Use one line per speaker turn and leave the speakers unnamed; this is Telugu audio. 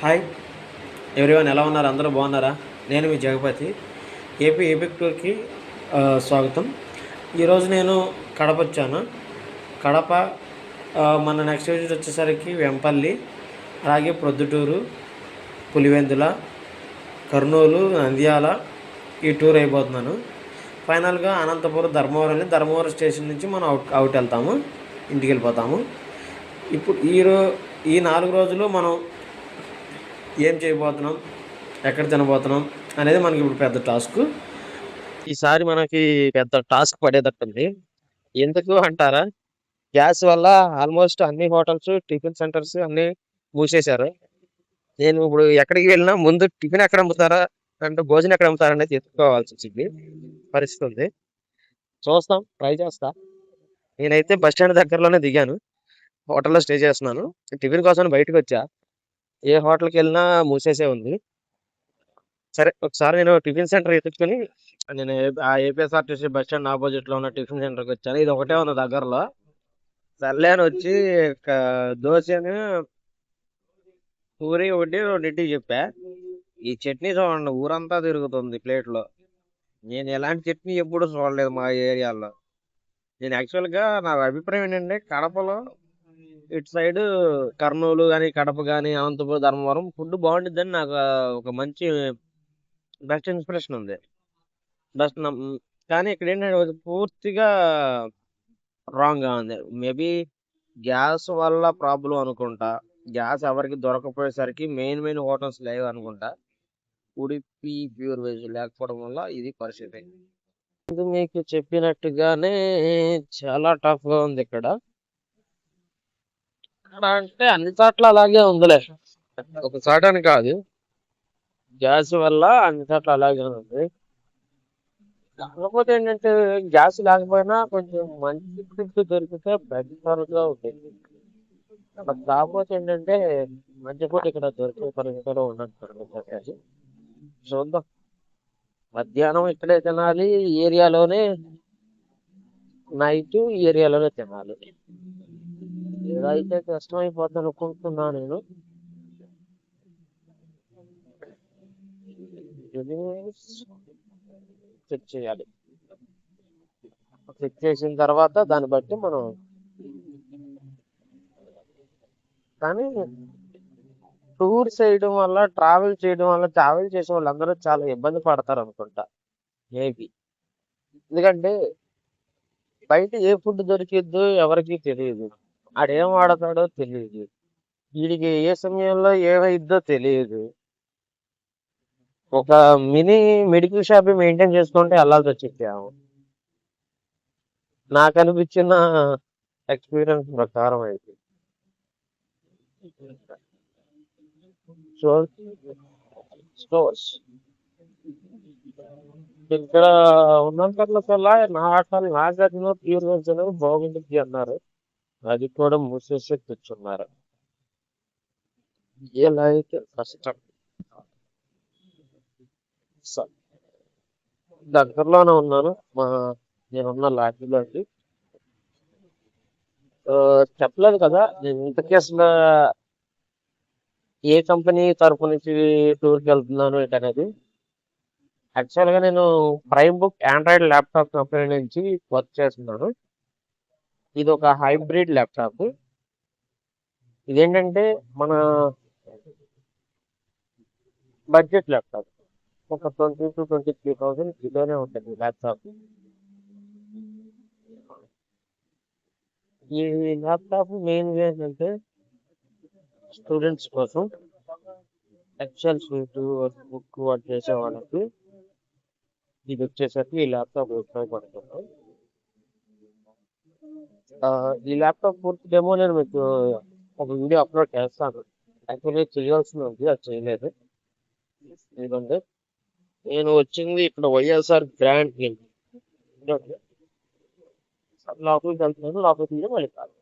హాయ్ ఎవ్రీవన్, ఎలా ఉన్నారు? అందరూ బాగున్నారా? నేను మీ జగపతి. ఏపీ ఏపిక్ టూర్కి స్వాగతం. ఈరోజు నేను కడప వచ్చాను. కడప మన నెక్స్ట్ విజిట్ వచ్చేసరికి వెంపల్లి, అలాగే ప్రొద్దుటూరు, పులివెందుల, కర్నూలు, నంద్యాల ఈ టూర్ అయిపోతున్నాను. ఫైనల్గా అనంతపురం, ధర్మవరం స్టేషన్ నుంచి మనం అవుట్ వెళ్తాము, ఇంటికి వెళ్ళిపోతాము. ఇప్పుడు ఈ 4 రోజులు మనం ఏం చేయబోతున్నాం, ఎక్కడ తినబోతున్నాం అనేది మనకి ఇప్పుడు పెద్ద టాస్క్. ఈసారి మనకి పెద్ద టాస్క్ పడేటట్టుంది. ఎందుకు అంటారా? గ్యాస్ వల్ల ఆల్మోస్ట్ అన్ని హోటల్స్, టిఫిన్ సెంటర్స్ అన్ని మూసేశారు. నేను ఇప్పుడు ఎక్కడికి వెళ్ళినా ముందు టిఫిన్ ఎక్కడ అమ్ముతారా అంటే భోజనం ఎక్కడ అమ్ముతారా అనేది ఎత్తుకోవాల్సి వచ్చింది పరిస్థితి ఉంది. చూస్తాం, ట్రై చేస్తా. నేనైతే బస్ స్టాండ్ దగ్గరలోనే దిగాను, హోటల్లో స్టే చేస్తున్నాను. టిఫిన్ కోసం బయటకు వచ్చా, ఏ హోటల్కి వెళ్ళినా మూసేసే ఉంది. సరే, ఒకసారి నేను టిఫిన్ సెంటర్ ఎత్తుకుని నేను ఆ ఏపీఎస్ఆర్టీసీ బస్ స్టాండ్ ఆపోజిట్ లో ఉన్న టిఫిన్ సెంటర్కి వచ్చాను. ఇది ఒకటే ఉంది దగ్గరలో. సర్లే అని వచ్చి దోశని, పూరి ఒకటి రెండింటికి చెప్పా. ఈ చట్నీ చూడండి, ఊరంతా తిరుగుతుంది ప్లేట్లో. నేను ఎలాంటి చట్నీ ఎప్పుడు చూడలేదు మా ఏరియాలో. నేను యాక్చువల్గా నా అభిప్రాయం ఏంటంటే, కడపలో ఇటు సైడ్ కర్నూలు కానీ, కడప కానీ, అనంతపురం, ధర్మవరం ఫుడ్ బాగుంటుందని నాకు ఒక మంచి బెస్ట్ ఇన్స్పిరేషన్ ఉంది. బెస్ట్ కానీ ఇక్కడ ఏంటంటే పూర్తిగా రాంగ్ గా ఉంది. మేబీ గ్యాస్ వల్ల ప్రాబ్లం అనుకుంటా. గ్యాస్ ఎవరికి దొరకపోయేసరికి మెయిన్ హోటల్స్ లేవు అనుకుంటా. ఉడిపి ప్యూర్ వెజ్ లేకపోవడం వల్ల ఇది పరిస్థితి. ఇది మీకు చెప్పినట్టుగానే చాలా టఫ్ గా ఉంది ఇక్కడ. అంటే అన్ని చోట్ల అలాగే ఉందిలే, ఒక చోట అని కాదు. గ్యాస్ వల్ల అన్ని చోట్ల అలాగే ఉంది. కాకపోతే ఏంటంటే గ్యాస్ లేకపోయినా కొంచెం మంచి ఫుడ్ దొరికితే బెటర్ గా ఉంటుంది. కాకపోతే ఏంటంటే మంచి ఫుడ్ ఇక్కడ దొరికే పరిస్థితిలో ఉన్నట్టు. చూద్దాం, మధ్యాహ్నం ఇక్కడే తినాలి ఏరియాలోనే, నైట్ ఏరియాలోనే తినాలి. ఏదైతే కష్టం అయిపోద్ది అనుకుంటున్నా నేను. చెక్ చేయాలి. చెక్ చేసిన తర్వాత దాన్ని బట్టి మనం. కానీ టూర్ చేయడం వల్ల, ట్రావెల్ చేసే వాళ్ళందరూ చాలా ఇబ్బంది పడతారు అనుకుంటా మేబీ. ఎందుకంటే బయట ఏ ఫుడ్ దొరికిద్దో ఎవరికి తెలియదు, ఆడేం వాడతాడో తెలియదు, వీడికి ఏ సమయంలో ఏమైద్దో తెలియదు. ఒక మినీ మెడికల్ షాప్ మెయింటైన్ చేసుకుంటే వెళ్ళాల్సి వచ్చింది. నాకు అనిపించిన ఎక్స్పీరియన్స్ ప్రకారం అయితే. స్టోర్స్ ఇక్కడ ఉన్నంతలో నాగార్జున ప్యూర్ వెజ్ అనేది బాగుంటుంది అన్నారు, అది కూడా మూసేసి తెచ్చున్నారు. ఎలా అయితే కష్టం. దగ్గరలోనే ఉన్నాను, నేనున్న లాడ్జిలోకి. చెప్పలేదు కదా నేను ఇంతకీ అసలు ఏ కంపెనీ తరపు నుంచి టూర్కి వెళ్తున్నాను అనేది. యాక్చువల్గా నేను prime book Android laptop company నుంచి వర్క్ చేస్తున్నాను. ఇది ఒక హైబ్రిడ్ ల్యాప్టాప్. ఇదేంటంటే మన బడ్జెట్ ల్యాప్టాప్, ఒక 20 to 23,000 కిలోనే ఉంటుంది ల్యాప్టాప్. ఈ ల్యాప్టాప్ మెయిన్ ఏంటంటే స్టూడెంట్స్ కోసం, ఎక్సెల్ షీట్ బుక్ వర్క్ చేసే వాళ్ళకి ఇది వచ్చేసరికి ఈ ల్యాప్టాప్ ఉపయోగపడుతుంది. ఈ ల్యాప్టాప్ పూర్తి డెమో నేను మీకు ఒక వీడియో అప్లోడ్ చేస్తాను. యాక్చువల్లీ చేయాల్సింది ఉంది, అది చేయలేదు. ఎందుకంటే నేను వచ్చింది ఇక్కడ వైఎస్ఆర్ బ్రాండ్ లోపలికి వెళ్తున్నాను, లోపలికి మళ్ళీ కాదు.